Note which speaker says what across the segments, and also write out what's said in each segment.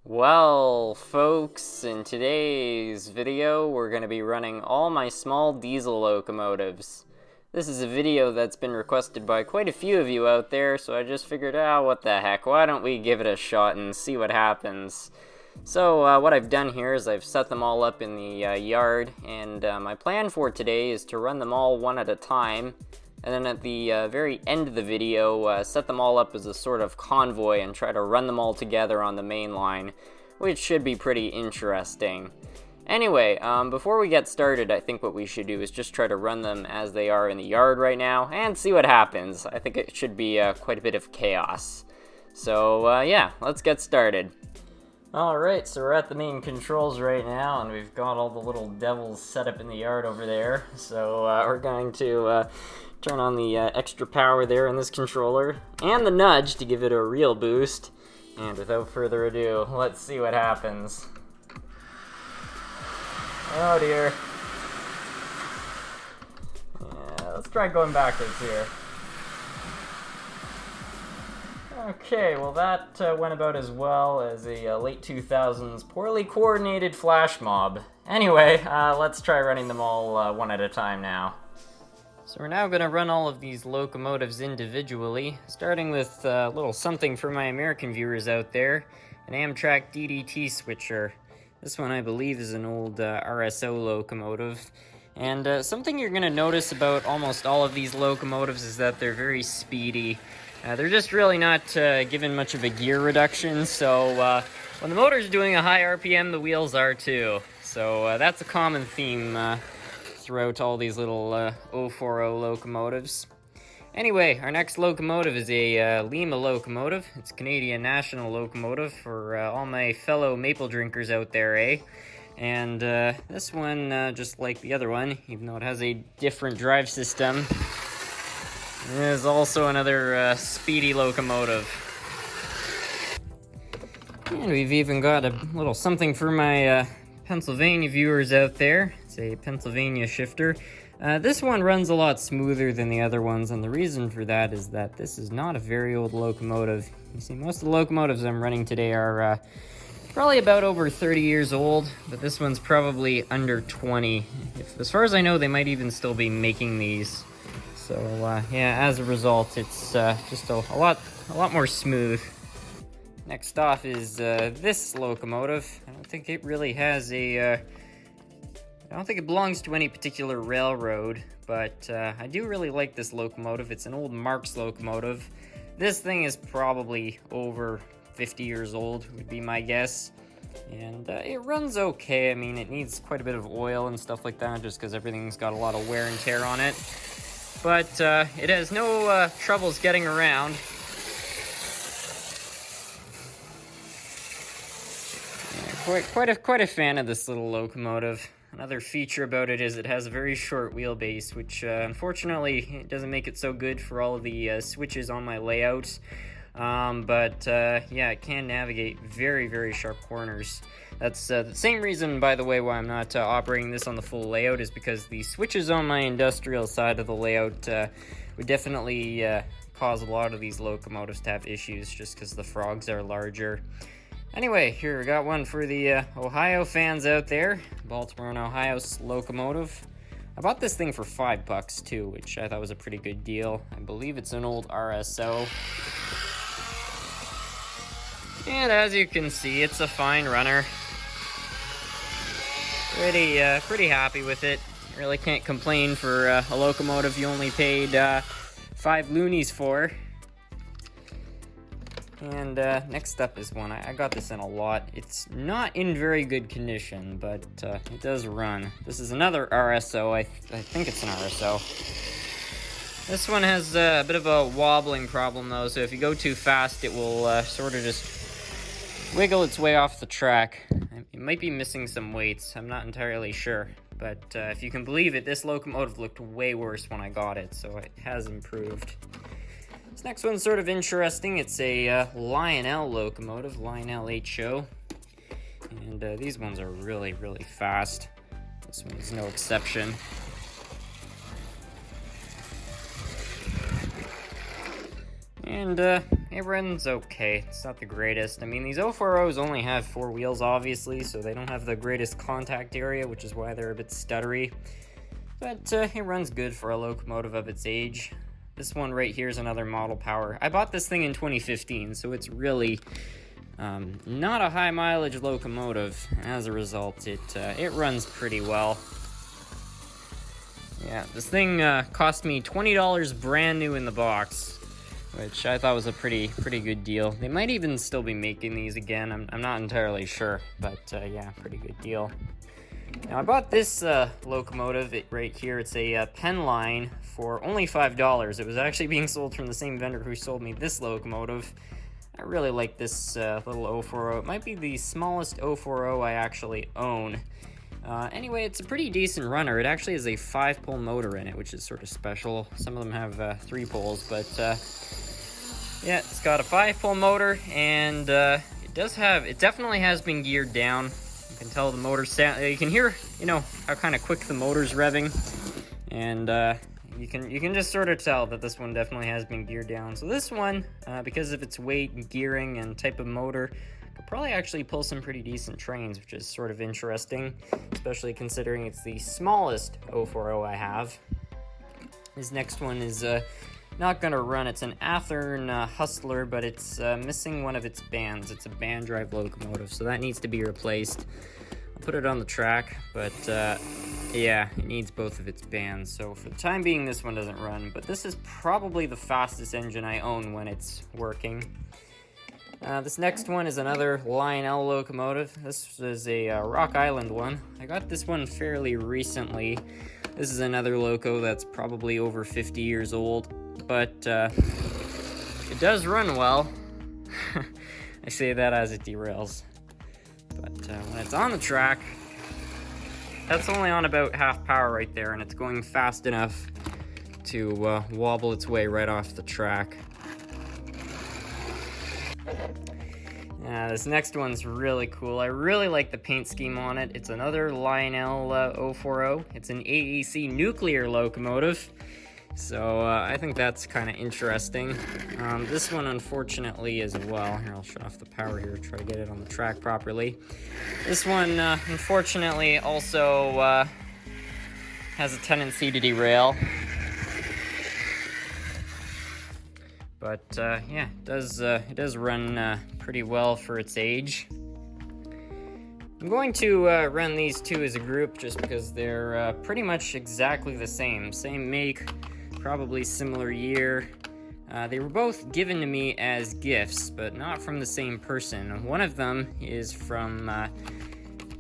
Speaker 1: Well, folks, in today's video, we're going to be running all my small diesel locomotives. This is a video that's been requested by quite a few of you out there, so I just figured, what the heck, why don't we give it a shot and see what happens. So, what I've done here is I've set them all up in the yard, and my plan for today is to run them all one at a time, and then at the very end of the video, set them all up as a sort of convoy and try to run them all together on the main line, which should be pretty interesting. Anyway, before we get started, I think what we should do is just try to run them as they are in the yard right now, and see what happens. I think it should be quite a bit of chaos. So, yeah, let's get started. Alright, so we're at the main controls right now, and we've got all the little devils set up in the yard over there. So, we're going to turn on the extra power there in this controller, and the nudge to give it a real boost. And without further ado, let's see what happens. Oh dear. Yeah, let's try going backwards here. Okay, well that went about as well as a late 2000s poorly coordinated flash mob. Anyway, let's try running them all one at a time now. So we're now going to run all of these locomotives individually, starting with a little something for my American viewers out there, an Amtrak Ddt Switcher. This one I believe is an old RSO locomotive. And something you're going to notice about almost all of these locomotives is that they're very speedy. They're just really not given much of a gear reduction, so when the motor's doing a high RPM, the wheels are too. So that's a common theme throughout all these little 040 locomotives. Anyway, our next locomotive is a Lima Locomotive. It's a Canadian national locomotive for all my fellow maple drinkers out there, eh? And this one, just like the other one, even though it has a different drive system, is also another speedy locomotive. And we've even got a little something for my Pennsylvania viewers out there. It's a Pennsylvania shifter. This one runs a lot smoother than the other ones, and the reason for that is that this is not a very old locomotive. You see, most of the locomotives I'm running today are probably about over 30 years old, but this one's probably under 20. As far as I know, they might even still be making these. So, yeah, as a result, it's just a lot more smooth. Next off is this locomotive. I don't think it really has I don't think it belongs to any particular railroad, but I do really like this locomotive. It's an old Marx Locomotive. This thing is probably over 50 years old, would be my guess. And it runs okay. I mean, it needs quite a bit of oil and stuff like that, just because everything's got a lot of wear and tear on it. But it has no troubles getting around. Yeah, quite a fan of this little locomotive. Another feature about it is it has a very short wheelbase, which unfortunately it doesn't make it so good for all of the switches on my layout. Yeah, it can navigate very, very sharp corners. That's the same reason, by the way, why I'm not operating this on the full layout, is because the switches on my industrial side of the layout would definitely cause a lot of these locomotives to have issues, just because the frogs are larger. Anyway, here we got one for the Ohio fans out there. Baltimore and Ohio's locomotive. I bought this thing for $5 too, which I thought was a pretty good deal. I believe it's an old RSO. And as you can see, it's a fine runner. Pretty happy with it. Really can't complain for a locomotive you only paid 5 loonies for. And next up is one. I got this in a lot. It's not in very good condition, but it does run. This is another RSO. I think it's an RSO. This one has a bit of a wobbling problem, though, so if you go too fast, it will sort of just wiggle its way off the track. It might be missing some weights. I'm not entirely sure. But if you can believe it, this locomotive looked way worse when I got it, so it has improved. This next one's sort of interesting. It's a Lionel locomotive, Lionel HO. And these ones are really, really fast. This one is no exception. And it runs okay. It's not the greatest. I mean, these 040s only have 4 wheels, obviously, so they don't have the greatest contact area, which is why they're a bit stuttery. But it runs good for a locomotive of its age. This one right here is another model power. I bought this thing in 2015, so it's really not a high mileage locomotive. As a result, it runs pretty well. Yeah, this thing cost me $20 brand new in the box, which I thought was a pretty good deal. They might even still be making these again. I'm not entirely sure, but yeah, pretty good deal. Now I bought this locomotive right here. It's a pen line for only $5. It was actually being sold from the same vendor who sold me this locomotive. I really like this little 040. It might be the smallest 040 I actually own. Anyway, it's a pretty decent runner. It actually has a 5-pole motor in it, which is sort of special. Some of them have 3 poles, but yeah, it's got a 5-pole motor, and it definitely has been geared down. You can tell the motor you can hear, how kind of quick the motor's revving, and you can just sort of tell that this one definitely has been geared down. So this one, because of its weight and gearing and type of motor, could probably actually pull some pretty decent trains, which is sort of interesting, especially considering it's the smallest 040 I have. This next one is not gonna run. It's an Athearn Hustler, but it's missing one of its bands. It's a band drive locomotive, so that needs to be replaced. I'll put it on the track, but yeah, it needs both of its bands. So for the time being, this one doesn't run, but this is probably the fastest engine I own when it's working. This next one is another Lionel locomotive. This is a Rock Island one. I got this one fairly recently. This is another loco that's probably over 50 years old, but it does run well. I say that as it derails. But when it's on the track, that's only on about half power right there, and it's going fast enough to wobble its way right off the track. This next one's really cool. I really like the paint scheme on it. It's another Lionel 040. It's an AEC nuclear locomotive, so I think that's kind of interesting. This one, unfortunately, as well. Here, I'll shut off the power here, try to get it on the track properly. This one, unfortunately, also has a tendency to derail. But yeah, it does run pretty well for its age. I'm going to run these two as a group just because they're pretty much exactly the same make, probably similar year. They were both given to me as gifts, but not from the same person. One of them is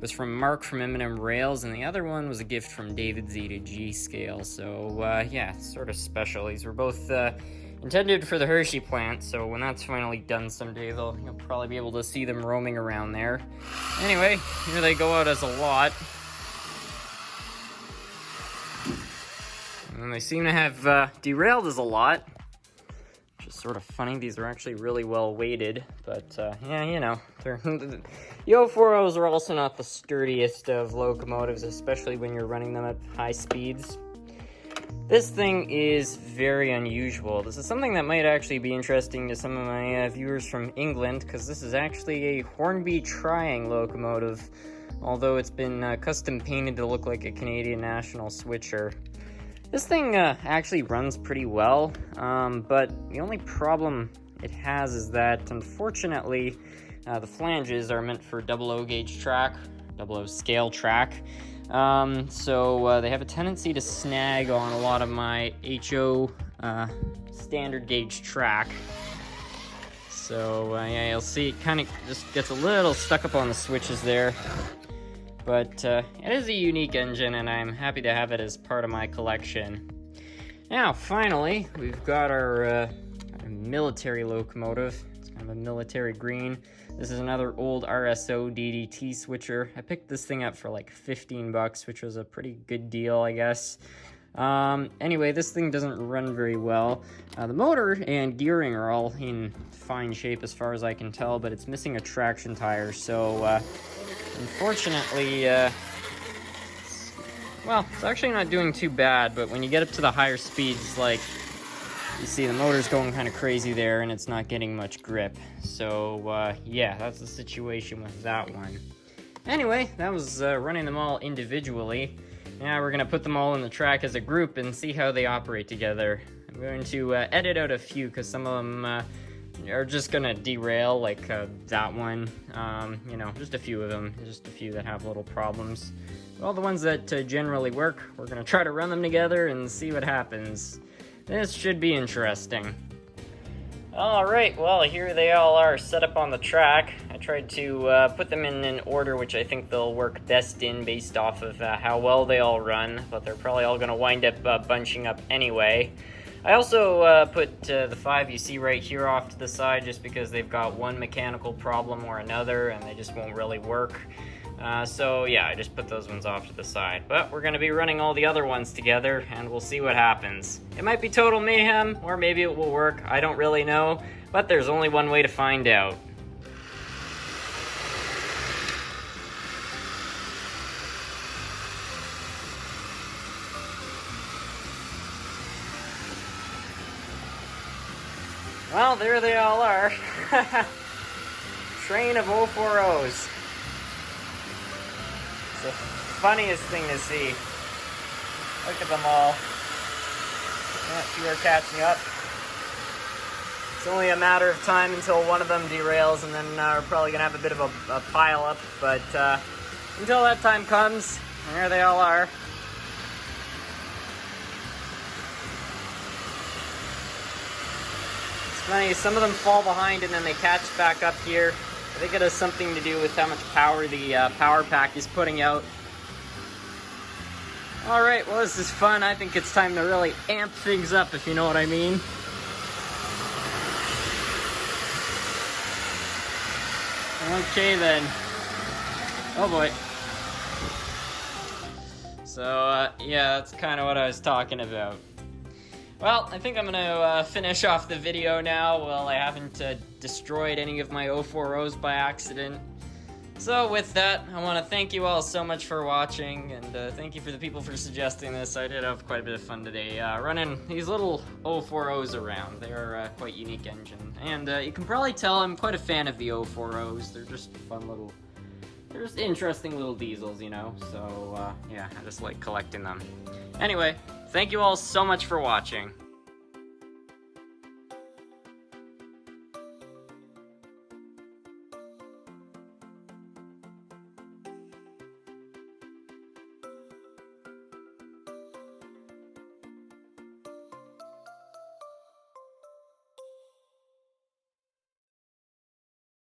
Speaker 1: was from Mark from M&M Rails, and the other one was a gift from David Ddt G scale. So yeah, it's sort of special. These were both intended for the Hershey plant, so when that's finally done someday, you'll probably be able to see them roaming around there. Anyway, here they go out as a lot. And they seem to have derailed as a lot, which is sort of funny. These are actually really well weighted, but yeah, the 040s are also not the sturdiest of locomotives, especially when you're running them at high speeds. This thing is very unusual. This is something that might actually be interesting to some of my viewers from England, because this is actually a Hornby Triang locomotive, although it's been custom painted to look like a Canadian National Switcher. This thing actually runs pretty well, but the only problem it has is that, unfortunately, the flanges are meant for 00 gauge track, 00 scale track. So they have a tendency to snag on a lot of my HO standard gauge track. So yeah, you'll see it kind of just gets a little stuck up on the switches there. But it is a unique engine, and I'm happy to have it as part of my collection. Now, finally, we've got our military locomotive. It's kind of a military green. This is another old RSO Ddt Switcher. I picked this thing up for like $15, which was a pretty good deal, I guess. Anyway, this thing doesn't run very well. The motor and gearing are all in fine shape as far as I can tell, but it's missing a traction tire, so unfortunately, well, it's actually not doing too bad, but when you get up to the higher speeds, like You see the motor's going kind of crazy there, and it's not getting much grip. So, yeah, that's the situation with that one. Anyway, that was running them all individually. Now we're going to put them all in the track as a group and see how they operate together. I'm going to edit out a few, because some of them are just going to derail, like that one. You know, just a few of them. Just a few that have little problems. All the ones that generally work, we're going to try to run them together and see what happens. This should be interesting. Alright, well, here they all are set up on the track. I tried to put them in an order which I think they'll work best in based off of how well they all run, but they're probably all going to wind up bunching up anyway. I also put the 5 you see right here off to the side just because they've got one mechanical problem or another and they just won't really work. So yeah, I just put those ones off to the side. But we're going to be running all the other ones together, and we'll see what happens. It might be total mayhem, or maybe it will work. I don't really know, but there's only one way to find out. Well, there they all are. Train of 040s. It's the funniest thing to see. Look at them all. Yeah, few are catching up. It's only a matter of time until one of them derails, and then we're probably going to have a bit of a pile up. But until that time comes, there they all are. It's funny, some of them fall behind and then they catch back up here. I think it has something to do with how much power the power pack is putting out. Alright, well, this is fun. I think it's time to really amp things up, if you know what I mean. Okay, then. Oh, boy. So, yeah, that's kind of what I was talking about. Well, I think I'm going to finish off the video now. Well, I haven't destroyed any of my 040s by accident. So with that, I want to thank you all so much for watching, and thank you for the people for suggesting this. I did have quite a bit of fun today running these little 040s around. They are quite unique engine, and you can probably tell I'm quite a fan of the 040s. They're just fun little, they're just interesting little diesels, you know, so yeah, I just like collecting them. Anyway, thank you all so much for watching.